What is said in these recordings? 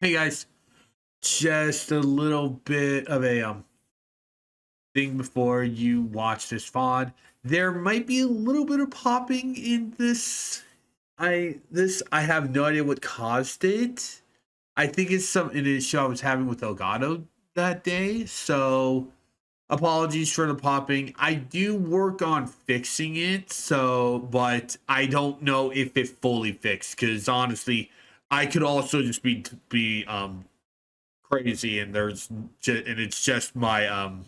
Hey guys, just a little bit of a thing before you watch this VOD. There might be a little bit of popping in this. I have no idea what caused it. I think it's some in a show I was having with Elgato that day. So apologies for the popping. I do work on fixing it, but I don't know if it fully fixed because honestly, I could also just be crazy and it's just my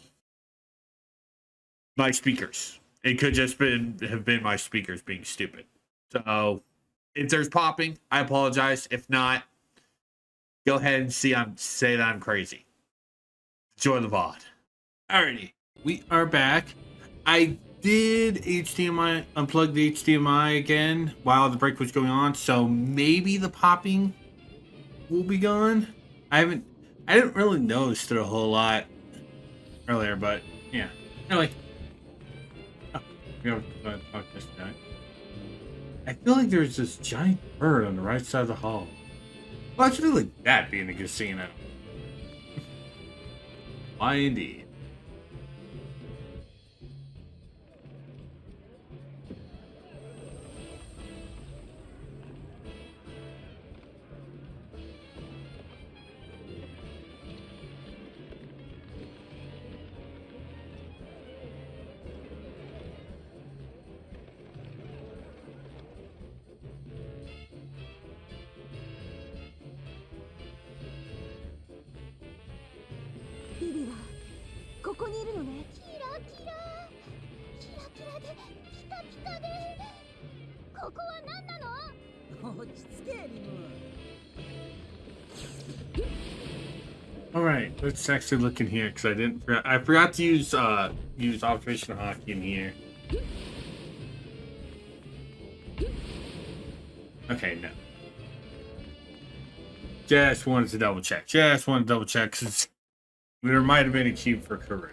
speakers. It could just have been my speakers being stupid. So if there's popping, I apologize. If not, go ahead and say that I'm crazy. Enjoy the VOD. Alrighty, we are back. I did HDMI unplug the HDMI again while the break was going on, so maybe the popping will be gone. I didn't really notice it a whole lot earlier, but yeah. Anyway, we have to talk this guy. I feel like there's this giant bird on the right side of the hall. Well, it's really like that being a casino. Why indeed? All right, let's actually look in here because I forgot to use observation hockey in here. Okay, no. Just wanted to double check. Because there might have been a cube for Kuru.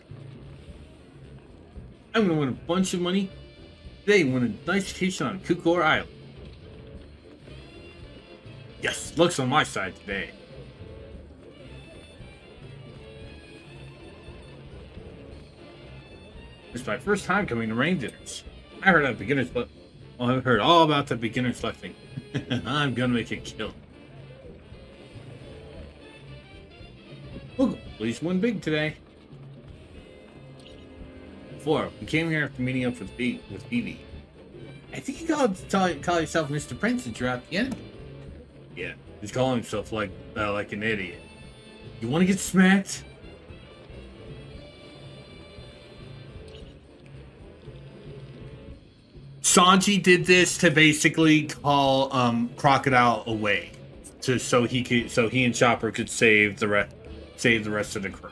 I'm gonna win a bunch of money. Today, win a nice vacation on Kukor Island. Yes, luck's on my side today. It's my first time coming to rain dinners. I heard all about the beginner's luck thing. I'm gonna make it kill. We'll at least win big today. 4. We came here after meeting up with Vivi. I think you call yourself Mr. Prince since you're at the end. Yeah, he's calling himself like an idiot. You want to get smacked? Sanji did this to basically call Crocodile away, so he and Chopper could save the rest of the crew.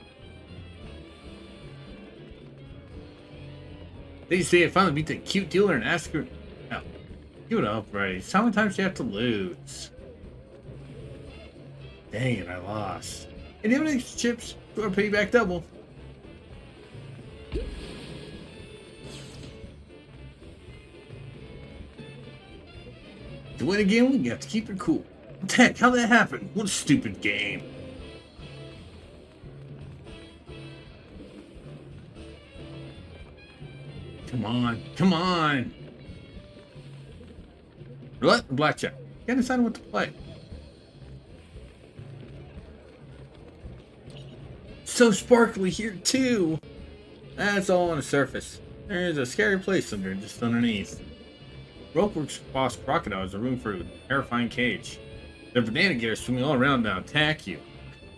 They say I finally beat the cute dealer and ask her. Oh, give it up, right? How many times do you have to lose? Dang it, I lost. And you have any chips? Or pay back double. To win a game, you have to keep it cool. Heck, how'd that happen? What a stupid game. Come on. Roulette or blackjack? You gotta decide what to play. So sparkly here too. That's all on the surface. There's a scary place just underneath. Ropeworks boss Crocodile is a room for a terrifying cage. The banana getters swimming all around now attack you.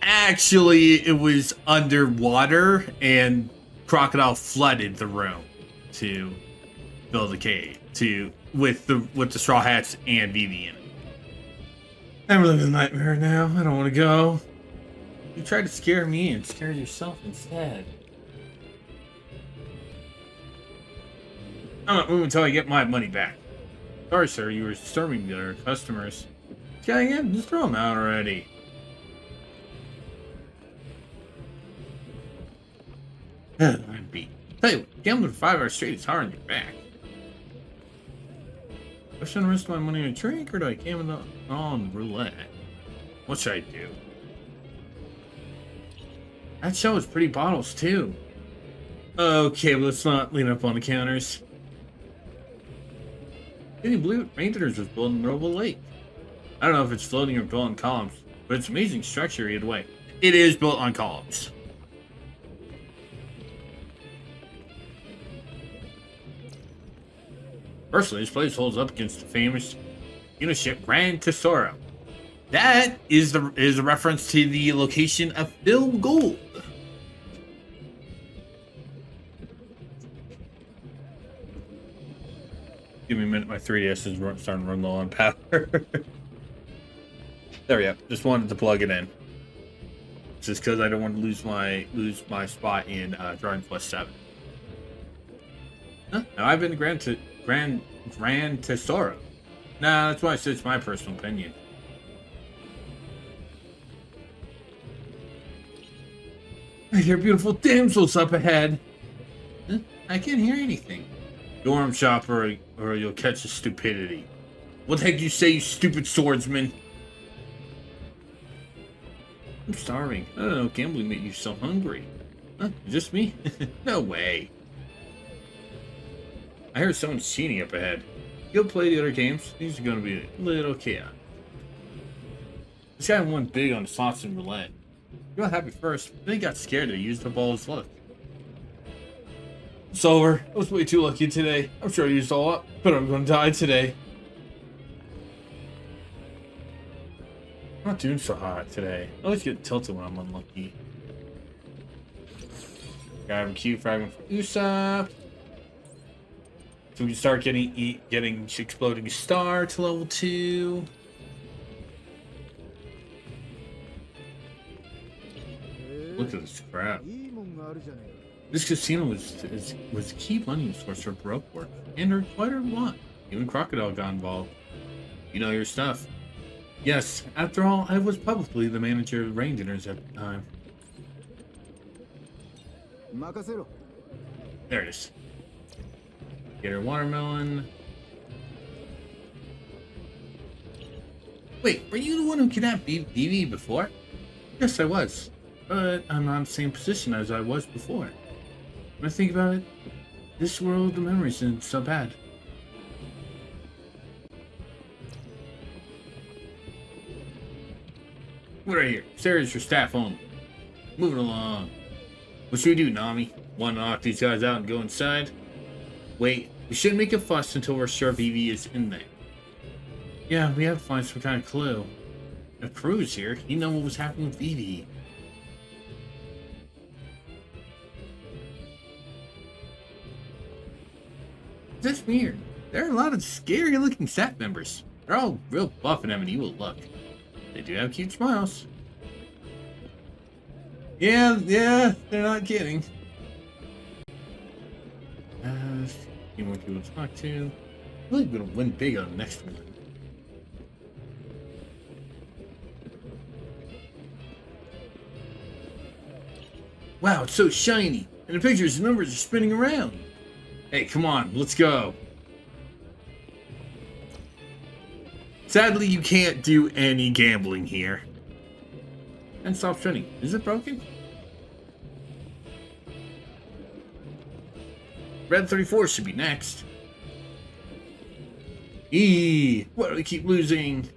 Actually, it was underwater and Crocodile flooded the room to build a cage with the straw hats and Vivi in it. I'm living a nightmare now. I don't want to go. You tried to scare me and scare yourself instead. I'm not moving until I get my money back. Sorry, sir, you were disturbing their customers. Yeah, again, just throw them out already. I'm beat. Tell you what, gambling for 5 hours straight is hard on your back. Do I spend the rest of my money on a drink, or do I gamble on roulette? What should I do? That shows pretty bottles too. Okay, but let's not lean up on the counters. Any blue rangers was built in Noble Lake. I don't know if it's floating or built on columns, but it's amazing structure either way. It is built on columns. Personally, this place holds up against the famous uniship Grand Tesoro. That is a reference to the location of Phil Gold. Give me a minute, my 3DS is starting to run low on power. There we go. Just wanted to plug it in. Just because I don't want to lose my spot in Drawing Plus 7. Huh? Now I've been to Grand Tesoro. Nah, that's why I said it's my personal opinion. I hear beautiful damsels up ahead. Huh? I can't hear anything. Dorm shop or you'll catch the stupidity. What the heck you say, you stupid swordsman? I'm starving. I don't know, gambling made you so hungry. Huh? Just me? No way. I heard someone's cheating up ahead. You'll play the other games. These are gonna be a little chaotic. This guy won big on slots and roulette. He got happy first, then he got scared and used up all his luck. It's over. I was way too lucky today. I'm sure I used all up, but I'm gonna die today. I'm not doing so hot today. I always get tilted when I'm unlucky. Got a Q fragment for Usopp. So we can start getting exploding star to level 2. Look at this crap. This casino was a key money source for Baroque work, and quite a lot. Even Crocodile got involved. You know your stuff. Yes, after all, I was publicly the manager of rain dinners at the time. There it is. Get her watermelon. Wait, were you the one who kidnapped Vivi before? Yes, I was. But I'm not in the same position as I was before. When I think about it, this world, the memories isn't so bad. What right here? Sarah's your staff only. Moving along. What should we do, Nami? Want to knock these guys out and go inside? Wait, we shouldn't make a fuss until we're sure Vivi is in there. Yeah, we have to find some kind of clue. If Crew's here, he'd know what was happening with Vivi. That's weird. There are a lot of scary looking staff members. They're all real buff and have an evil look. They do have cute smiles. Yeah, they're not kidding. Few more people to talk to. Really gonna win big on the next one. Wow, it's so shiny. And the pictures and numbers are spinning around. Hey, come on, let's go. Sadly, you can't do any gambling here. And stop spinning. Is it broken? Red 34 should be next. Why do we keep losing?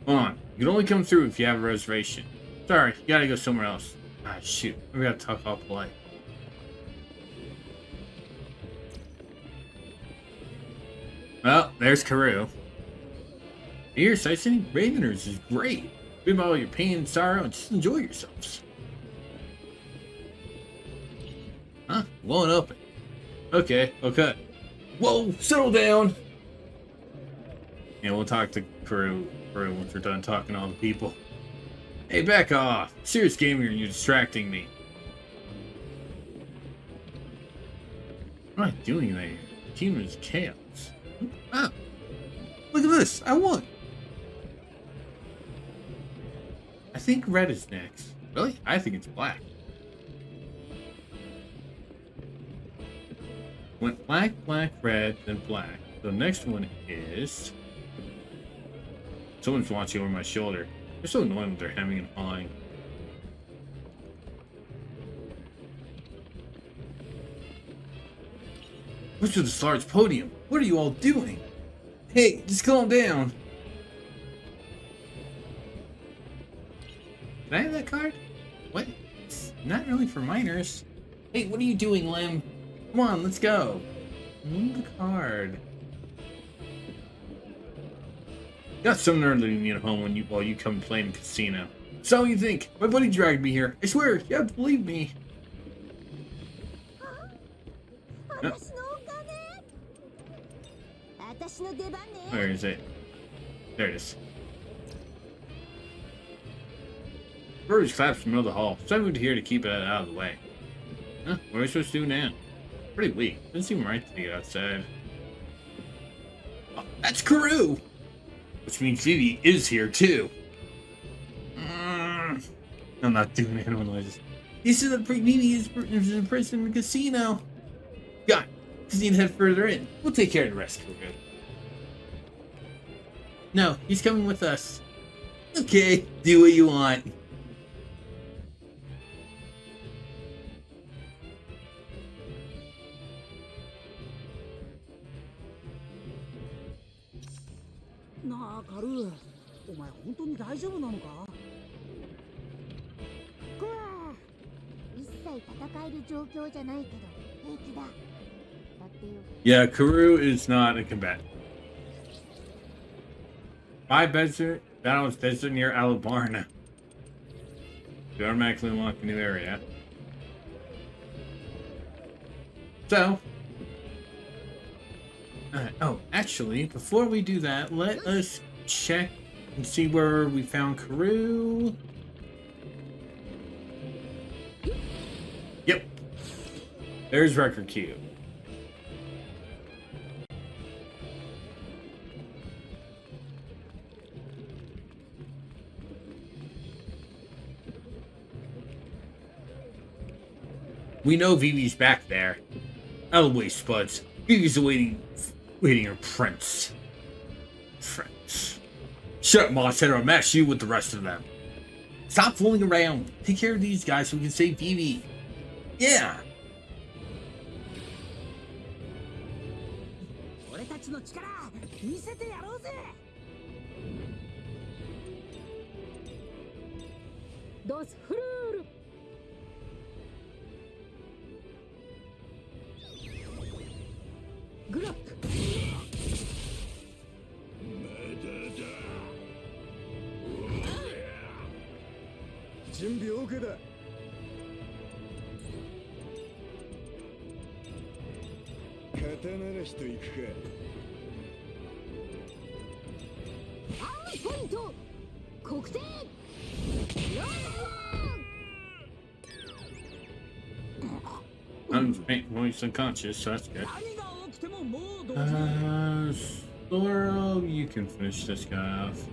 Hold on. You can only come through if you have a reservation. Sorry, you gotta go somewhere else. Ah, shoot. We gotta talk all polite. Well, there's Karoo. Here, sightseeing Raveners is great. Leave all your pain and sorrow and just enjoy yourselves. Huh? Won't open. Okay. Whoa, settle down. Yeah, we'll talk to Karoo once we're done talking to all the people. Hey, back off. Serious gamer, you're distracting me. What am I doing there? Team is chaos. Ah, look at this. I won. I think red is next. Really? I think it's black. Went black, red, then black. The next one is Someone's watching over my shoulder. They're so annoying when they're hemming and hawing. What's with this large podium? What are you all doing? Hey, just calm down. Can I have that card? What? It's not really for minors. Hey, what are you doing, Lim? Come on, let's go. Move the card. Got some nerd leaving me at home while you come play in the casino. So you think? My buddy dragged me here. I swear, you have to believe me. Oh. Where is it? There it is. Birds collapsed in the middle of the hall, so I moved here to keep it out of the way. Huh? What are we supposed to do now? Pretty weak. Doesn't seem right to get outside. Oh, that's Karoo! Which means Vivi is here too. I'm not doing animal noises. He said that Vivi is in prison in the casino. God, just need to head further in. We'll take care of the rest for good. No, he's coming with us. Okay, do what you want. Naあ、カルー、お前本当に大丈夫なのか？こわ一切戦える状況じゃないけど平気だ。だってよ。Yeah, Karoo is not a combatant. My desert battle is desert near Alabarna. You automatically unlock a new area. So, oh, actually, before we do that, let us check and see where we found Karoo. Yep. There's Record Cube. We know Vivi's back there. Out of the way, Spuds. Vivi's waiting her prince. Prince. Shut up, Mosshead, or I'll mash you with the rest of them. Stop fooling around. Take care of these guys so we can save Vivi. Yeah. 俺たちの力見せてやろうぜ。ドスフルール。グラップ。準備 OK だ。刀の人行くか。アウトポイント国定。I'm he's unconscious, so that's good. Zoro, you can finish this guy off.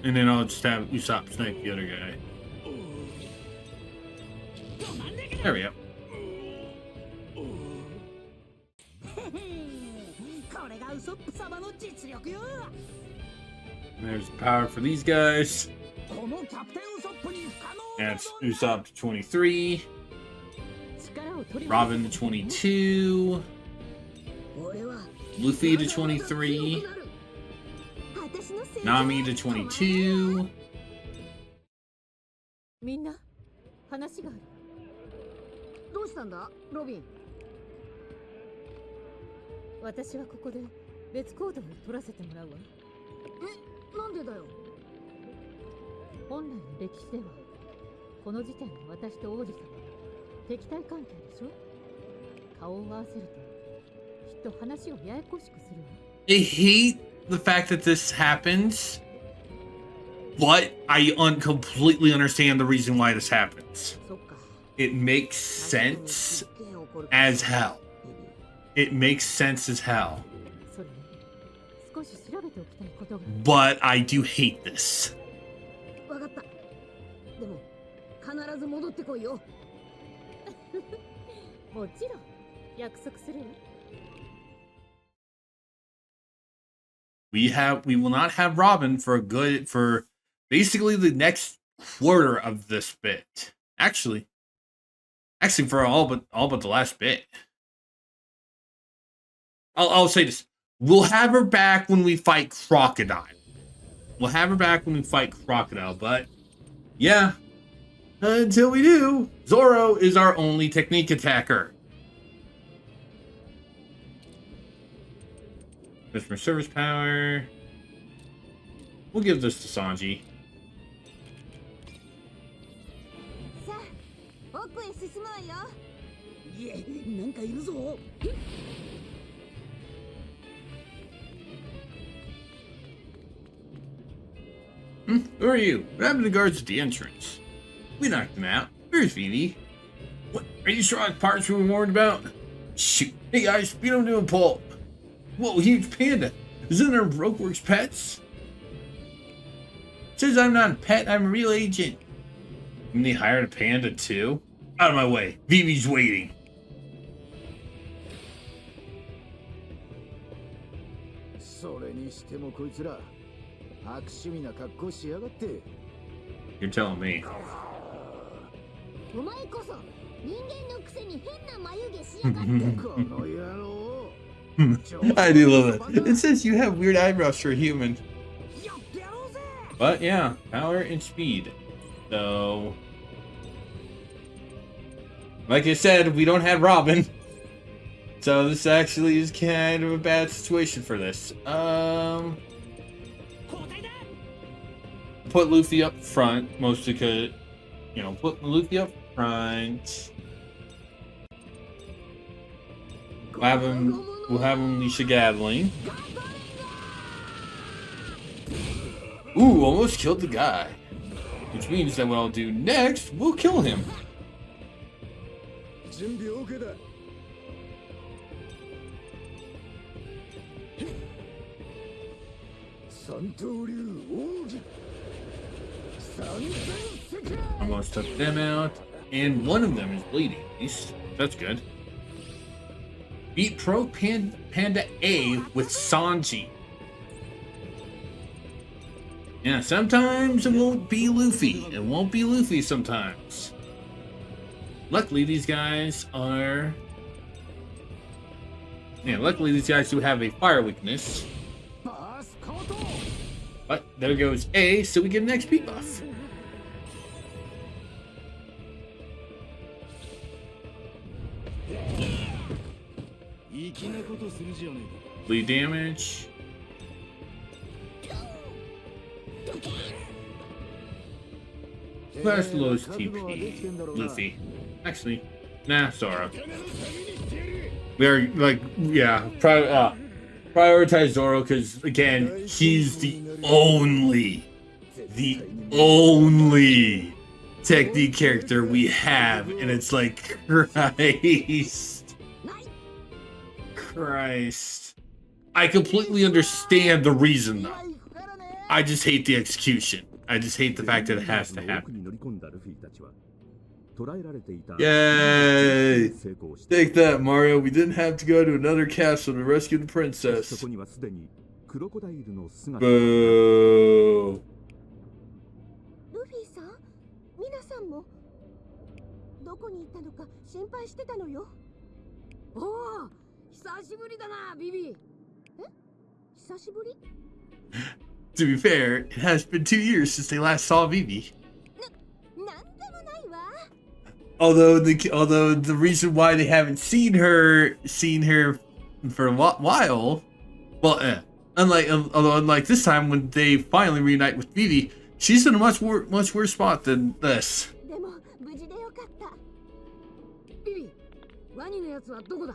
And then I'll just have Usopp snipe the other guy. There we go. There's power for these guys. And it's Usopp to 23. Robin to 22. Luffy to 23. Nami to 22. みんな話がある。どうしたんだ、ロビン？私はここで別行動を取らせてもらうわ。え、なんでだよ？本来の歴史ではこの時点で私と王子様は敵対関係でしょ？顔を合わせるときっと話をややこしくするわ。I hate the fact that this happens, but I completely understand the reason why this happens. It makes sense as hell. It makes sense as hell. But I do hate this. わかった。でも必ず戻ってこいよ。もちろん約束するわ。We will not have Robin for basically the next quarter of this bit. Actually for all but the last bit. I'll say this. We'll have her back when we fight Crocodile. But yeah, until we do, Zoro is our only technique attacker. Customer service power. We'll give this to Sanji. さあ奥へ進むわよ。いえ、なんかいるぞ。 Who are you? What happened to the guards at the entrance? We knocked them out. Where's Vivi? What? Are you sure like parts we were warned about? Shoot. Hey guys, beat them to a pulp. Whoa, huge panda. Isn't there Rokeworks pets? Says I'm not a pet, I'm a real agent. And they hired a panda too? Out of my way. Vivi's waiting. You're telling me. お前こそ人間のくせに変な眉毛しやがって。この野郎。 I do love it. It says you have weird eyebrows for a human. But yeah, power and speed. So, like I said, we don't have Robin. So this actually is kind of a bad situation for this. Put Luffy up front, mostly because, you know, put Luffy up front. We'll have him unleash a Gatling. Ooh, almost killed the guy. Which means that what I'll do next, we'll kill him. Almost took them out. And one of them is bleeding, at least. That's good. Beat Pro Panda A with Sanji. Yeah, sometimes it won't be Luffy. It won't be Luffy sometimes. Luckily, these guys are... Yeah, luckily these guys do have a fire weakness. But there goes A, so we get an XP buff. Bleed damage. Where's the lowest TP? Luffy. Actually, nah, Zoro. We are like, yeah, prioritize Zoro because again, he's the only technique character we have, and it's like Christ. I completely understand the reason though. I just hate the execution. I just hate the fact that it has to happen. Yay! Take that, Mario. We didn't have to go to another castle to rescue the princess. Boo. ルフィさん、皆さんもどこに行ったのか心配してたのよ。おお、久しぶりだな、ビビ。え？久しぶり？ To be fair, it has been 2 years since they last saw Vivi. なんでもないわ。 Although the reason why they haven't seen her for a while, well, unlike this time when they finally reunite with Vivi, she's in a much worse spot than this. でも無事でよかった。ビビ、ワニのやつはどこだ？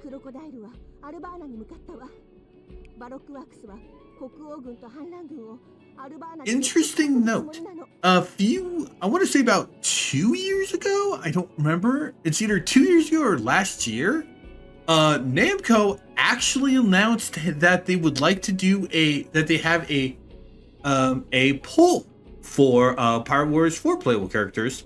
クロコダイルはアルバーナに向かったわ。バロックワークスは国王軍と反乱軍をアルバーナに。 Interesting note. I want to say about 2 years ago. I don't remember. It's either 2 years ago or last year. Namco actually announced that they would like to do they have a poll for Pirate Warriors 4 playable characters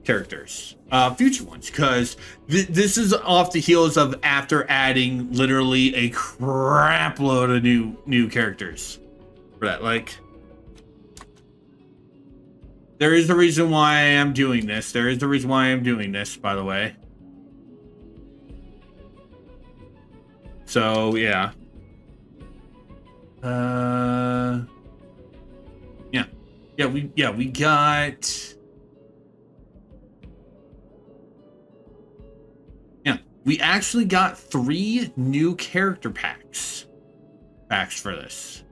characters, future ones, because this is off the heels of after adding literally a crap load of new characters for that. Like, there is a reason why I am doing this. There is a reason why I am doing this, by the way. So yeah. We got. We actually got 3 new character packs for this.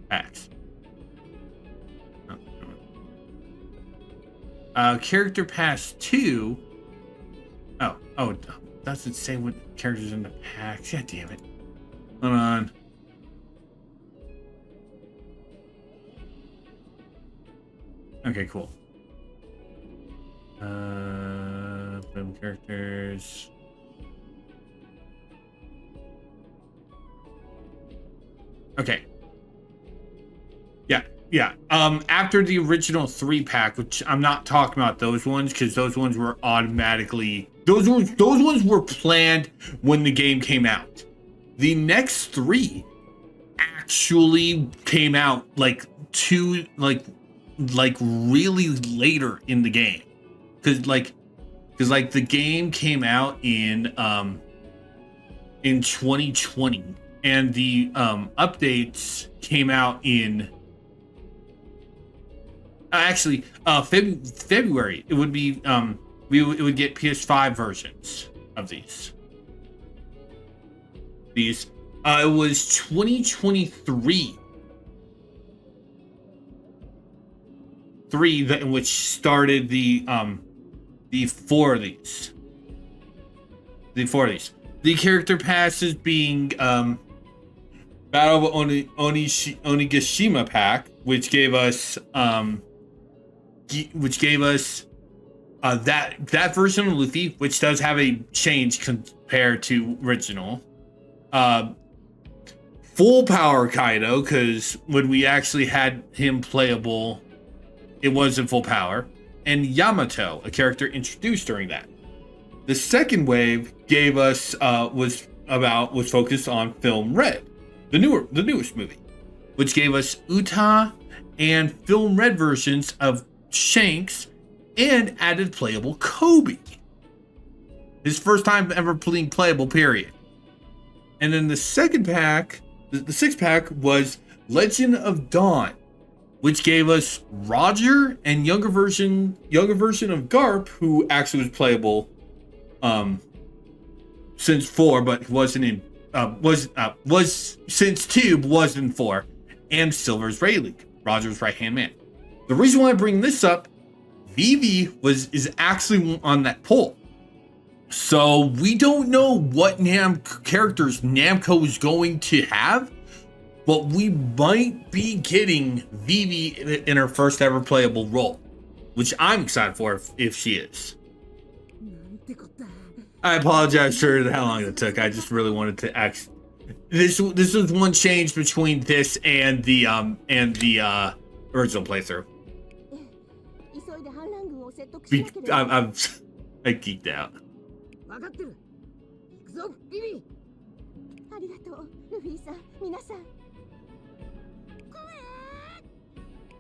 Packs. Character pass 2. Oh, doesn't say what characters in the packs. God damn it. Hold on. Okay, cool. Film characters. Okay. Yeah. After the original 3-pack, which I'm not talking about those ones because those ones were automatically those ones were planned when the game came out. The next 3 actually came out like really later in the game, because the game came out in 2020, and the updates came out in February. It would be it would get PS5 versions of these. It was 2023. Which started the 4 of these. The character passes being Battle of Onigashima pack, which gave us that version of Luffy, which does have a change compared to original. Full power Kaido, because when we actually had him playable, it wasn't full power, and Yamato, a character introduced during that. The second wave gave us was focused on Film Red, the newest movie, which gave us Uta and Film Red versions of Shanks and added playable Kobe. His first time ever being playable, period. And then the second pack, the 6-pack, was Legend of Dawn, which gave us Roger and younger version of Garp, who actually was playable since 4, but wasn't in was since 2, but wasn't in 4, and Silver's Rayleigh, Roger's right-hand man. The reason why I bring this up, Vivi is actually on that poll. So we don't know what characters Namco is going to have, but we might be getting Vivi in her first ever playable role, which I'm excited for if she is. I apologize for how long it took. I just really wanted to act. This was one change between this and the original playthrough. I geeked out. 分かってる。行くぞ、ビビ。ありがとう、ルフィさん、皆さん。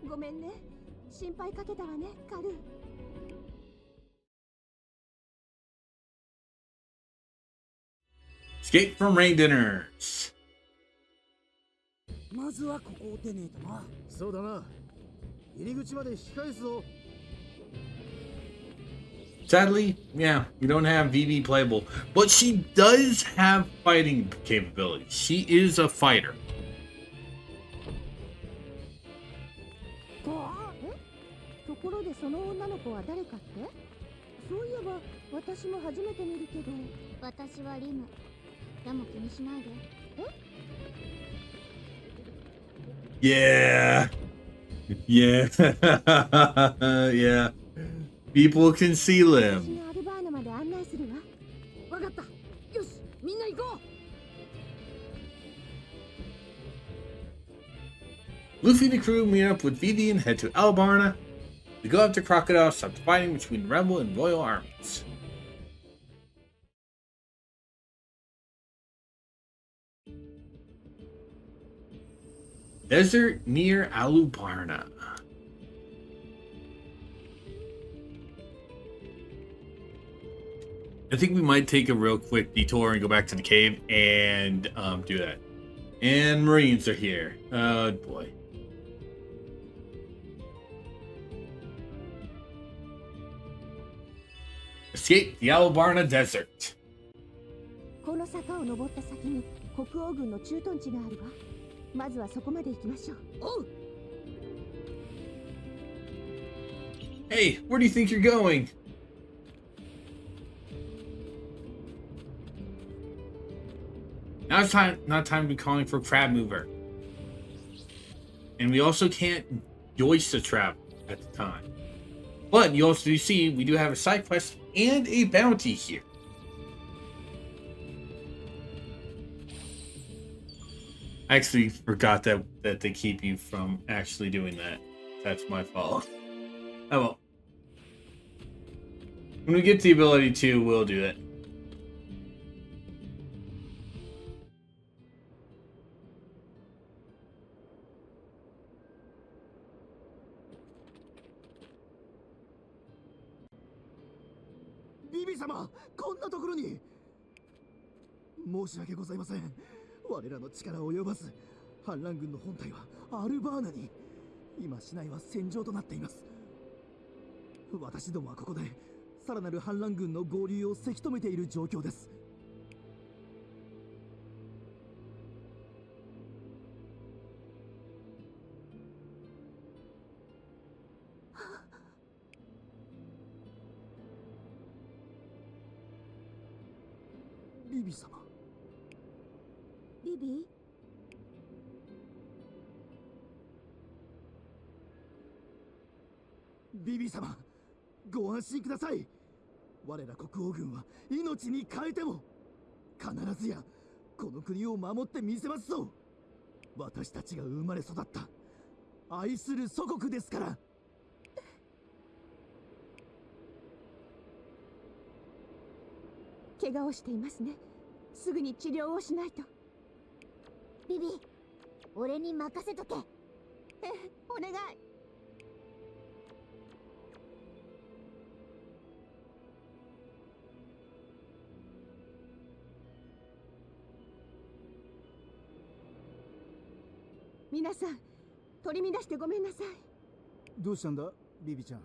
ごめんね、心配かけたわね、カル。Escape from Rain Dinners. まずはここを出ねえとな。そうだな。入り口まで引き返すぞ。 Sadly, yeah, we don't have Vivi playable, but she does have fighting capabilities. She is a fighter. ところでその女の子は誰かって？そういえば私も初めて見るけど。私はリム。でも気にしないで。Yeah. Yeah. People can see them. アルバーナまで案内するわ。わかった。よし、みんな行こう。Luffy and the crew meet up with Vivi and head to Albarna to go after Crocodile stopped fighting between rebel and royal armies. Desert near Alubarna. I think we might take a real quick detour and go back to the cave and do that. And Marines are here. Oh boy. Escape the Alubarna Desert. この坂を登った先に国王軍の駐屯地があるわ。まずはそこまで行きましょう。おう。 Hey, where do you think you're going? Now it's not time to be calling for Crab Mover. And we also can't joist the trap at the time. But you also do see we do have a side quest and a bounty here. I actually forgot that they keep you from actually doing that. That's my fault. Oh well. When we get the ability to, we'll do it. Bibi 様、こんなところに。申し訳ございません。我らの力及ばず、反乱軍の本体はアルバーナに。今市内は戦場となっています。私どもはここでさらなる反乱軍の合流をせき止めている状況です。ビビ様。ビビ？ビビ様、ご安心ください。我ら国王軍は命に代えても必ずやこの国を守ってみせますぞ。私たちが生まれ育った愛する祖国ですから。怪我をしていますね。すぐに治療をしないと。ビビ、俺に任せとけ。お願い。皆さん、取り乱してごめんなさい。どうしたんだ、ビビちゃん。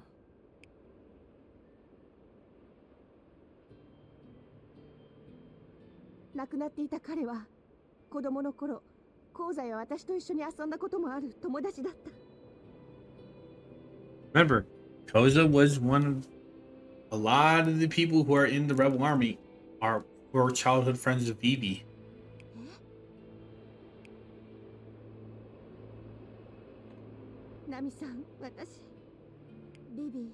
亡くなっていた彼は子供の頃、香西は私と一緒に遊んだこともある友達だった。Remember, Koza was one of a lot of the people who are in the rebel army were childhood friends of Vivi. ナミさん、私、ビビ。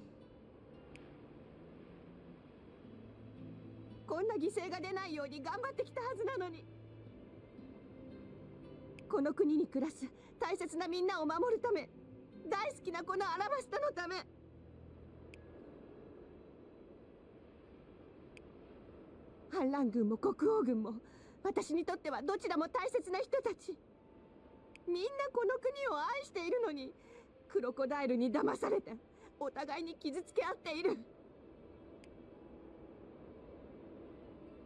こんな犠牲が出ないように頑張ってきたはずなのに。この国に暮らす大切なみんなを守るため、大好きなこのアラバスタのため。反乱軍も国王軍も私にとってはどちらも大切な人たち。みんなこの国を愛しているのに、クロコダイルに騙されてお互いに傷つけ合っている。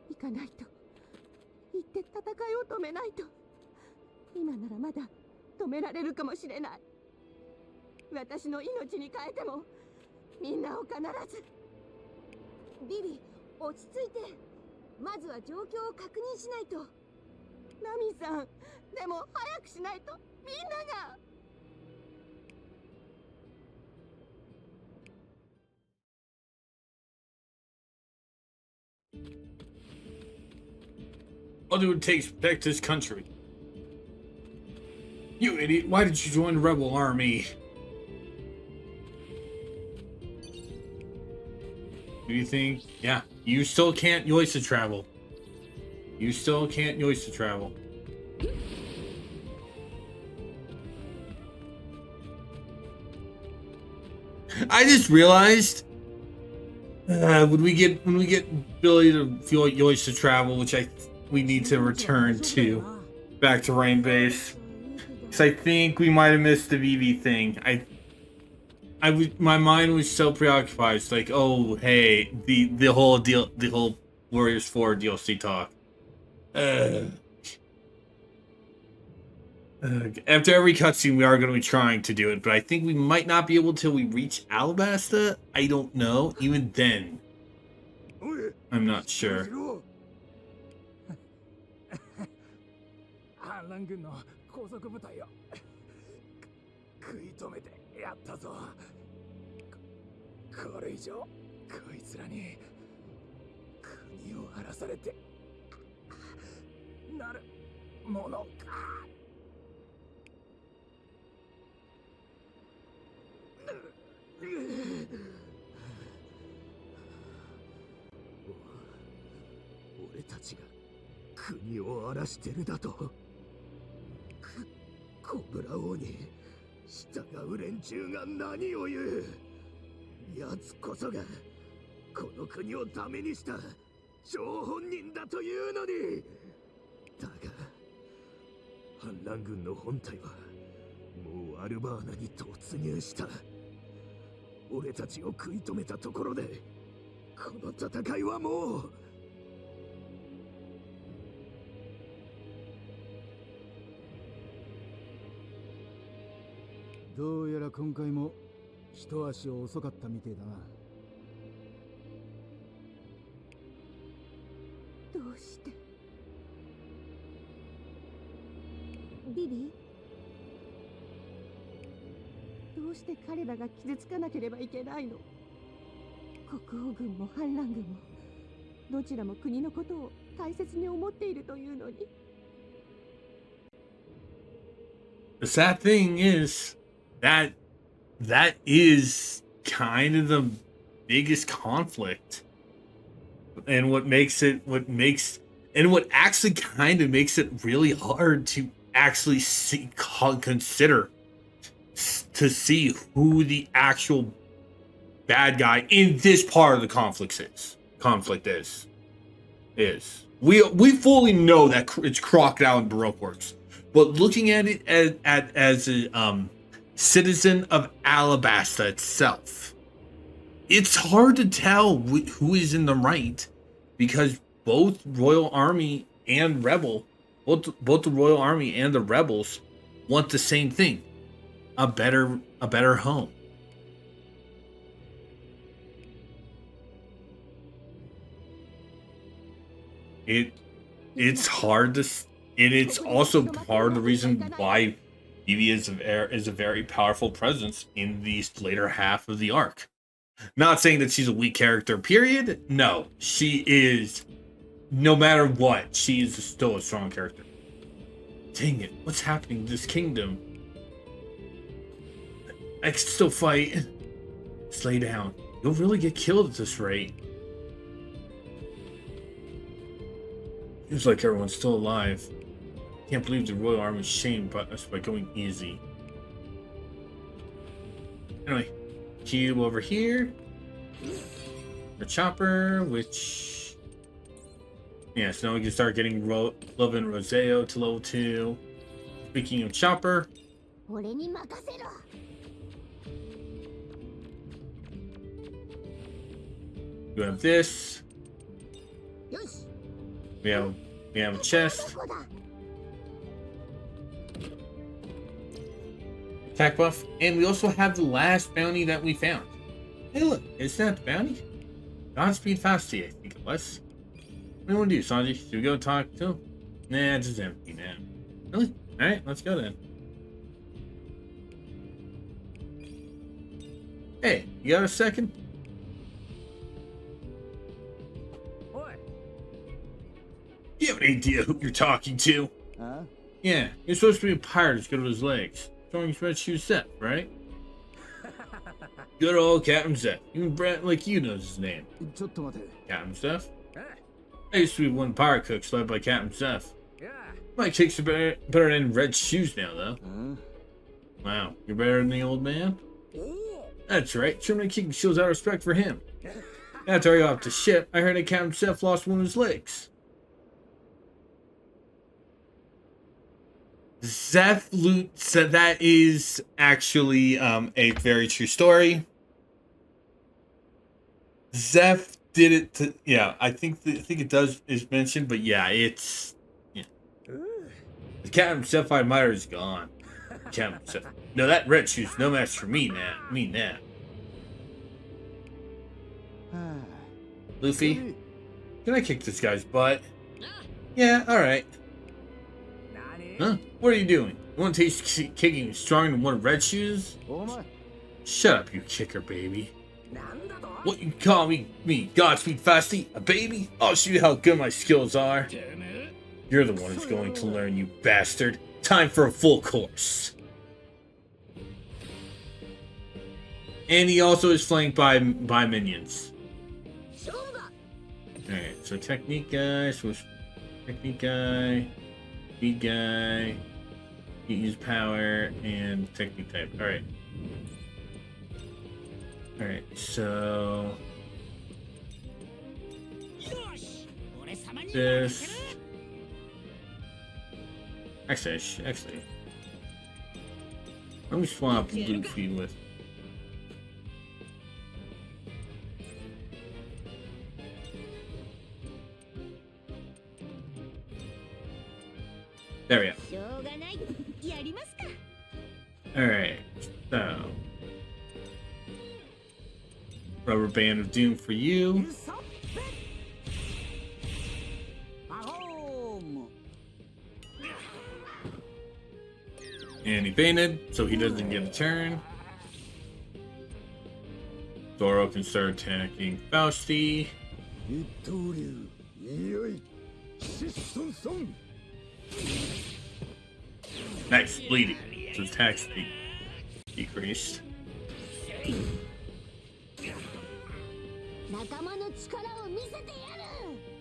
行かないと。行って戦いを止めないと。今ならまだ止められるかもしれない。私の命に変えてもみんなを必ず。ビビ、落ち着いて。まずは状況を確認しないと。ナミさん、でも早くしないとみんなが。I'll do what it takes to protect this country. You idiot, why did you join the rebel army? Do you think? Yeah, you still can't yoist to travel. You still can't yoist to travel. I just realized when we get ability to fuel yours to travel, which we need to return to back to Rain Base, because I think we might have missed the VV thing. My mind was so preoccupied. It's like, oh hey, the whole Warriors 4 DLC talk. After every cutscene, we are going to be trying to do it, but I think we might not be able till we reach Alabasta. I don't know. Even then, I'm not sure. 反乱軍の高速部隊を食い止めてやったぞ。これ以上こいつらに国を荒らされてなるものか。俺たちが国を荒らしてるだと。コブラ王に従う連中が何を言う。奴こそがこの国をダメにした張本人だというのに。だが反乱軍の本体はもうアルバーナに突入した。俺たちを食い止めたところでこの戦いはもう。どうやら今回も一足遅かったみてえだな。どうしてビビどうして彼らが傷つかなければいけないの。国王軍も反乱軍もどちらも国のことを大切に思っているというのに。 The sad thing is that is kind of the biggest conflict, and what actually kind of makes it really hard to actually consider to see who the actual bad guy in this part of the conflict is. We fully know that it's Crocodile and Baroque Works, but looking at it as a citizen of Alabasta itself, it's hard to tell who is in the right, because both Royal Army and Rebel, both the Royal Army and the Rebels want the same thing: a better home. It's hard to, and it's also part of the reason why Vivi is a very powerful presence in the later half of the arc. Not saying that she's a weak character, period. No, she is. No matter what, she is still a strong character. Dang it! What's happening to this kingdom? I can still fight. Just lay down. You'll really get killed at this rate. Seems like everyone's still alive. Can't believe the Royal Army shamed us by going easy. Anyway, cube over here. The chopper, which... yeah, so now we can start getting Love and Roseo to level 2. Speaking of chopper... you have this. We have a chest. Attack buff. And we also have the last bounty that we found. Hey look, is that the bounty? Godspeed Fasti, I think it was. What do you want to do, Sanji? Should we go talk to him? Nah, it's just empty now. Really? Alright, let's go then. Hey, you got a second? Do you have an idea who you're talking to? Huh? Yeah, you're supposed to be a pirate as good as his legs. Showing his red shoe Zep, right? Good old Captain Zep. Even Brett like you knows his name. Captain Zep? I used to be one pirate cook led by Captain Zep. My kicks are better than red shoes now, though. Wow, you're better than the old man? That's right. Truman King shows our respect for him. After I got off the ship, I heard that Captain Seth lost one of his legs. Zeph Loot said that is actually a very true story. Zeph did it to, yeah, I think it does is mentioned, but yeah, it's, yeah. Captain Seth I admire is gone. Captain Seth. No, that red shoe's no match for me now. Luffy, can I kick this guy's butt? Yeah, alright. Huh? What are you doing? You want to taste kicking stronger than one of Red Shoes? Shut up, you kicker baby. What you call me Godspeed Fasty? A baby? I'll show you how good my skills are. You're the one who's going to learn, you bastard. Time for a full course. And he also is flanked by minions. Alright, so technique guy, technique guy, speed guy, use power, and technique type. Alright. Alright, so this actually let me swap Luffy with there we go. Alright, so Rubber Band of Doom for you. And he fainted, so he doesn't get a turn. Zoro can start attacking Fausti. Nice, bleeding. So attack speed decreased.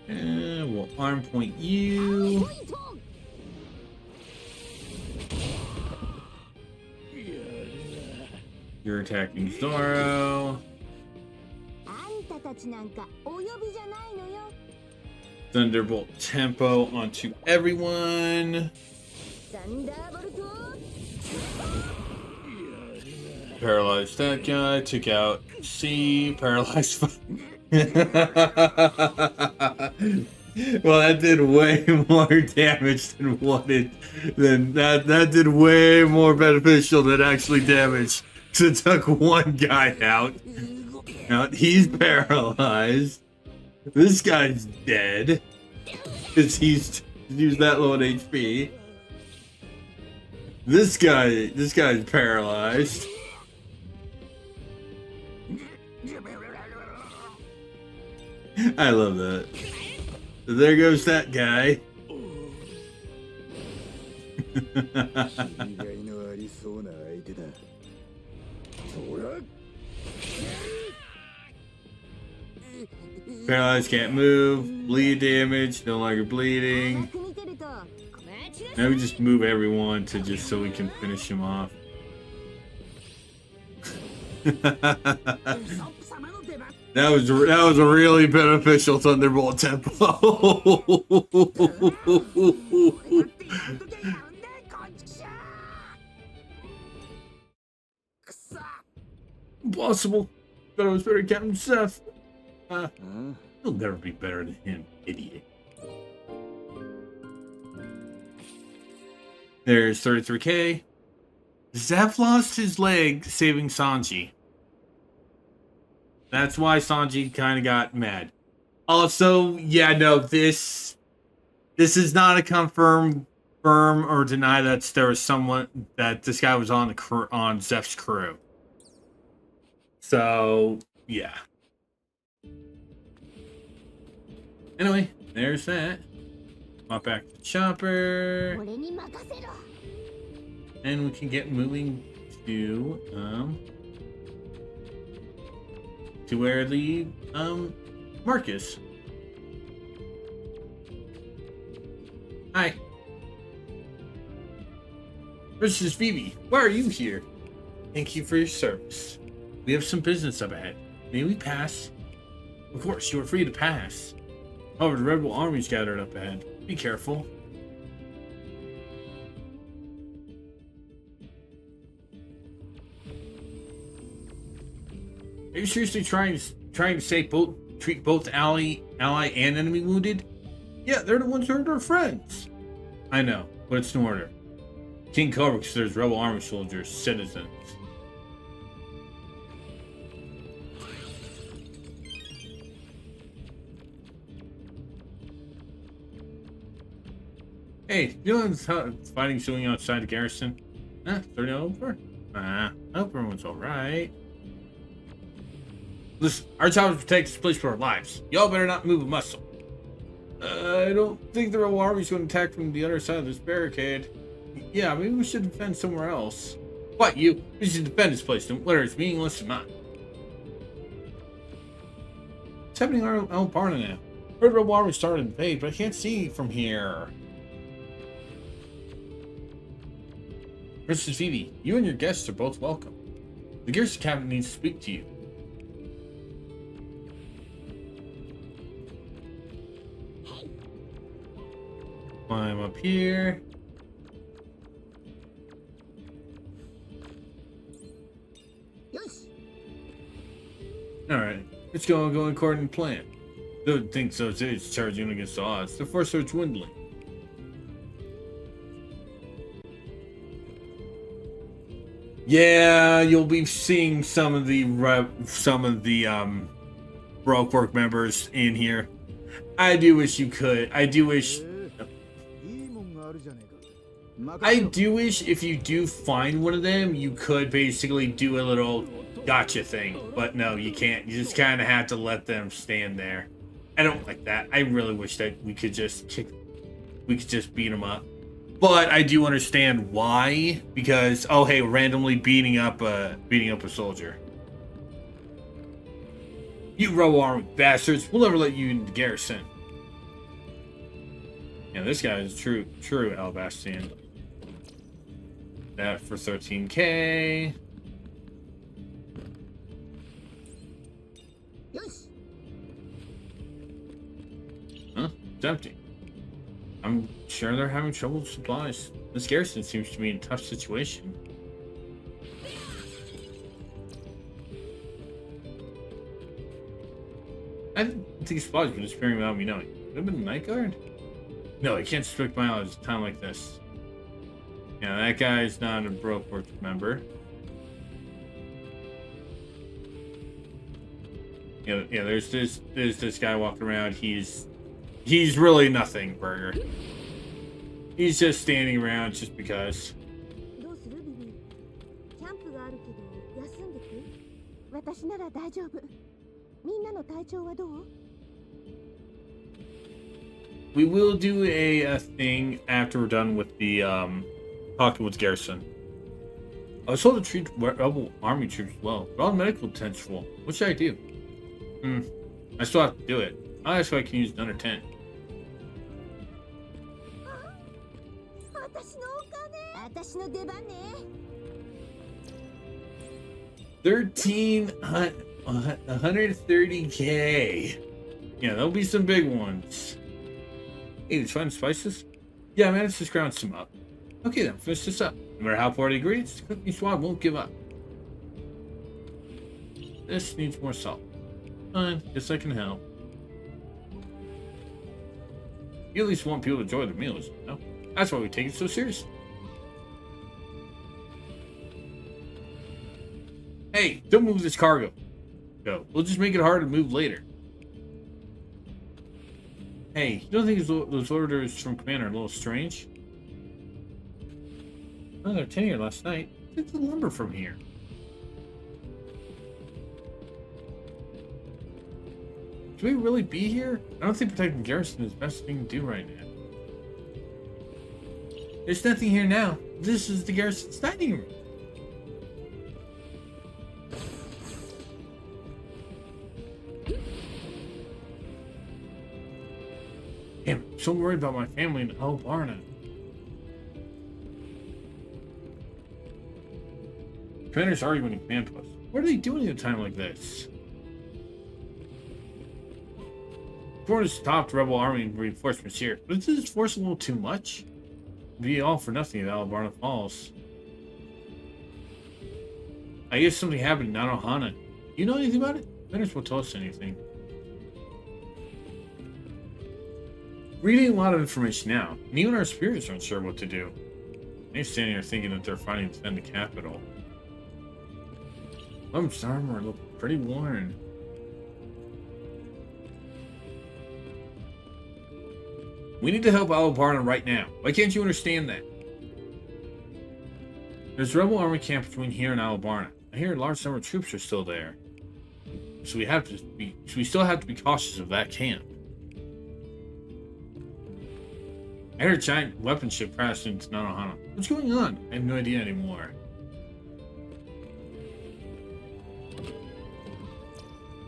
And we'll arm point you. You're attacking Zoro. Thunderbolt tempo onto everyone. Paralyzed that guy. Took out C. Paralyzed. Well, that did way more damage than what it. Than that. That did way more beneficial than actually damage. So it took one guy out. Now he's paralyzed. This guy's dead because he's used that low on HP. This guy's paralyzed. I love that. So there goes that guy. Paralyzed, can't move. Bleed damage, no longer bleeding. Now we just move everyone to just so we can finish him off. That was a really beneficial Thunderbolt tempo. Impossible. Thought I was better than Captain Seth. You'll never be better than him, idiot. There's 33k. Zeph lost his leg saving Sanji. That's why Sanji kind of got mad. Also, yeah, no, this is not a confirm or deny that there was someone that this guy was on the crew, on Zeph's crew. So, yeah. Anyway, there's that. Hop back to Chopper. And we can get moving to where the mark is. Hi. This is Phoebe. Why are you here? Thank you for your service. We have some business up ahead. May we pass? Of course, you are free to pass. However, the rebel army's gathered up ahead. Be careful. Are you seriously trying to treat both ally and enemy wounded? Yeah, they're the ones who are our friends. I know, but it's an order. King Cobra considers rebel army soldiers citizens. Hey, you know fighting going outside the garrison? Starting over? I hope everyone's alright. Listen, our job is to protect this place for our lives. Y'all better not move a muscle. I don't think the rebel army's going to attack from the other side of this barricade. Yeah, maybe we should defend somewhere else. What, you? We should defend this place, whether it's meaningless or not. What's happening in our own part now? Heard rebel army started to invade, but I can't see from here. Princess Vivi, you and your guests are both welcome. The garrison captain needs to speak to you. Climb up here. Alright, let's go according to plan. Don't think so, it's charging against the odds. The force are dwindling. Yeah, you'll be seeing some of the Brokework members in here. I do wish you could. I do wish if you do find one of them, you could basically do a little gotcha thing. But no, you can't. You just kind of have to let them stand there. I don't like that. I really wish that we could just beat them up. But I do understand why, because oh hey, randomly beating up a soldier. You rebel army bastards! We'll never let you in the garrison. Yeah, this guy is true Alabastian. That for 13k. Huh? It's empty. I'm sure they're having trouble with supplies. This garrison seems to be in a tough situation. I didn't think supplies were disappearing without me knowing. Could have been a night guard? No, I can't suspect my knowledge at a time like this. Yeah, that guy's not a Brokework member. Yeah, there's this guy walking around. He's really nothing, Burger. He's just standing around just because. We will do a thing after we're done with the talking with Garrison. I was told to treat rebel army troops well. They're all medical attention full. What should I do? I still have to do it. I'll ask if I can use another tent. $130k. Yeah, there'll be some big ones. Hey, did you find spices? Yeah, I managed to scrounge some up. Okay then, finish this up. No matter how far it agrees, the cooking squad won't give up. This needs more salt. Fine, guess I can help. You at least want people to enjoy their meals, you know? That's why we take it so seriously. Hey, don't move this cargo. Go. We'll just make it hard to move later. Hey, you don't think those orders from Commander are a little strange? Oh, they're tenure last night. Get the lumber from here. Should we really be here? I don't think protecting Garrison is the best thing to do right now. There's nothing here now. This is the Garrison's dining room. Damn, I'm so worried about my family in Albarna. Commanders arguing in command post. What are they doing at a time like this? Florida stopped rebel army reinforcements here. But is this force a little too much? Be all for nothing at Albarna Falls. I guess something happened in Nanohana. You know anything about it? Commanders won't tell us anything. Reading a lot of information now, and even our spirits aren't sure what to do. They're standing here thinking that they're fighting to defend the capital. Lumps armor look pretty worn. We need to help Albarna right now. Why can't you understand that? There's a rebel army camp between here and Albarna. I hear a large number of troops are still there. So we still have to be cautious of that camp. I heard a giant weapon ship crash into Nanohana. What's going on? I have no idea anymore.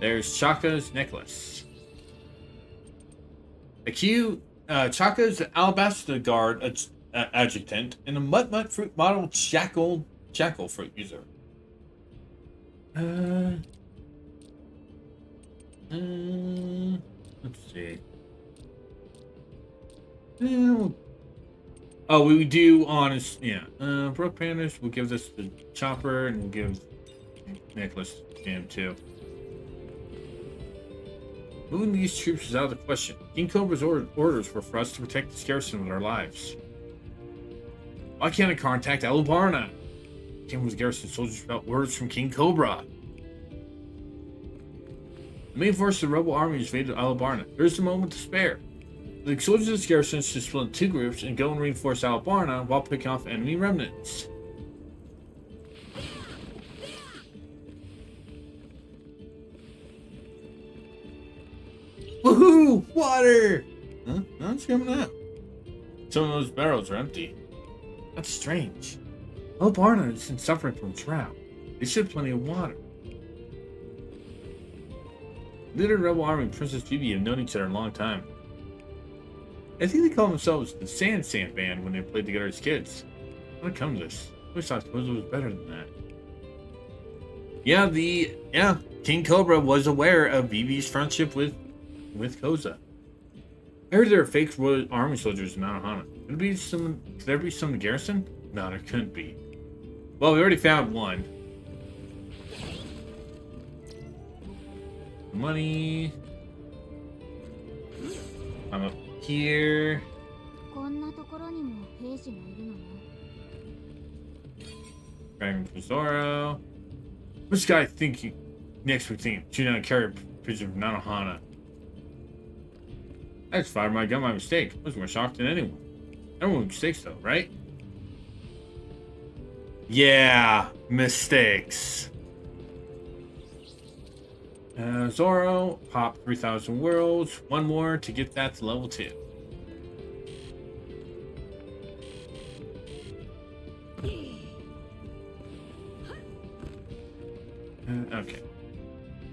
There's Chaka's necklace. Chaka's alabaster guard adjutant and a mud fruit model jackal fruit user. Let's see. Oh, we would do honest, yeah. Brooke Panders will give this the chopper and we'll give necklace to him too. Moving these troops is out of the question. King Cobra's orders were for us to protect this garrison with our lives. Why can't I contact Albarna? King garrison soldiers without orders from King Cobra. The main force of the rebel army is invaded Albarna. There's a moment to spare. The soldiers of this garrison should split into 2 groups and go and reinforce Albarna while picking off enemy remnants. Woohoo! Water! Huh? No, it's coming out. Some of those barrels are empty. That's strange. Albarna isn't suffering from drought. They should have plenty of water. Leader of the rebel army and Princess Phoebe have known each other a long time. I think they call themselves the Sand Band when they played together as kids. How did it come to this? I always thought Koza was better than that. Yeah, King Cobra was aware of Vivi's friendship with Koza. I heard there are fake army soldiers in Nanohana. Could there be some in the garrison? No, there couldn't be. Well, we already found one. Money. I'm up here. Dragon for Zoro. Which guy think you next week team? Shoot down a carrier prisoner of Nanohana. I just fired my gun by mistake. I was more shocked than anyone. Everyone makes mistakes though, right? Yeah, mistakes. Zoro, pop 3,000 worlds. One more to get that to level 2. Okay.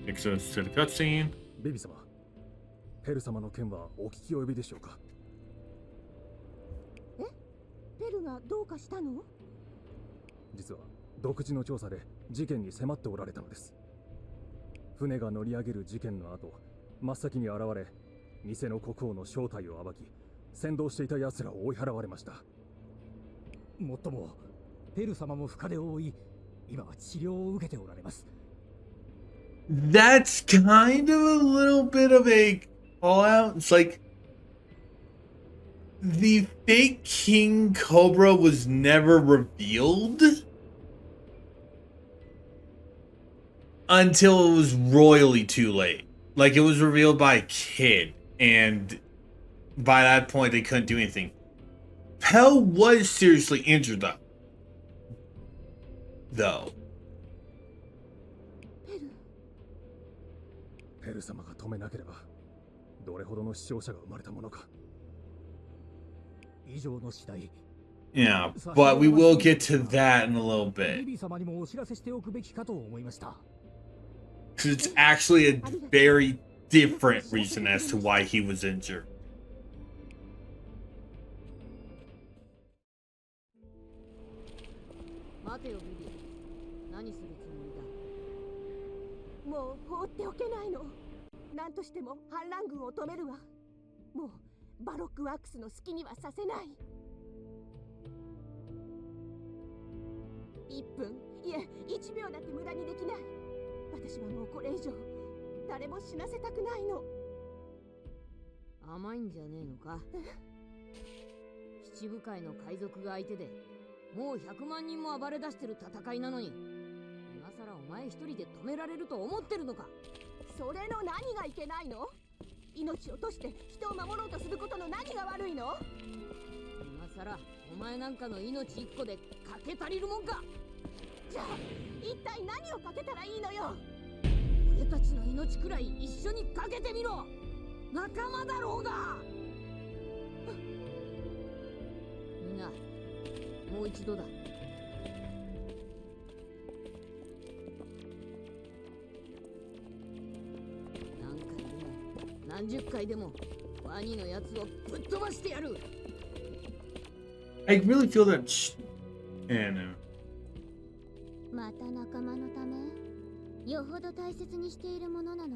Takes us to the cutscene. ベビ様、ペル様の件はお聞き及びでしょうか。え、ペルがどうかしたの？実は独自の調査で事件に迫っておられたのです。船が乗り上げる事件の後、真っ先に現れ、偽の国王の正体を暴き、先導していた奴らを追い払われました。もっとも、ペル様も深手を負い、今は治療を受けておられます。That's kind of a little bit of a call-out. It's like the fake King Cobra was never revealed until it was royally too late. Like, it was revealed by a kid, and by that point they couldn't do anything. Pell was seriously injured though. ペル様が止めなければ、どれほどの死傷者が生まれたものか。以上の次第。Yeah, but we will get to that in a little bit. ベビ様にもお知らせしておくべきかと思いました。Because it's actually a very different reason as to why he was injured. 待てよビビ、何もう放っておけないの。何としても反乱軍を止めるわ。もうバロックワークスの好きにはさせない。1分いえ1秒だって無駄にできない。私はもうこれ以上誰も死なせたくないの。甘いんじゃねえのか。七部会の海賊が相手でもう100万人も暴れ出してる戦いなのに、今さらお前一人で止められると思ってるのか。それの何がいけないの？命を落として人を守ろうとすることの何が悪いの？今さらお前なんかの命1個でかけ足りるもんか。じゃあ一体何をかけたらいいのよ。俺たちの命くらい一緒にかけてみろ。仲間だろうが。みんなもう一度だ。何回でも何十回でもワニのやつをぶっ飛ばしてやる。 I really feel that. And また仲間のためよほど大切にしているものなの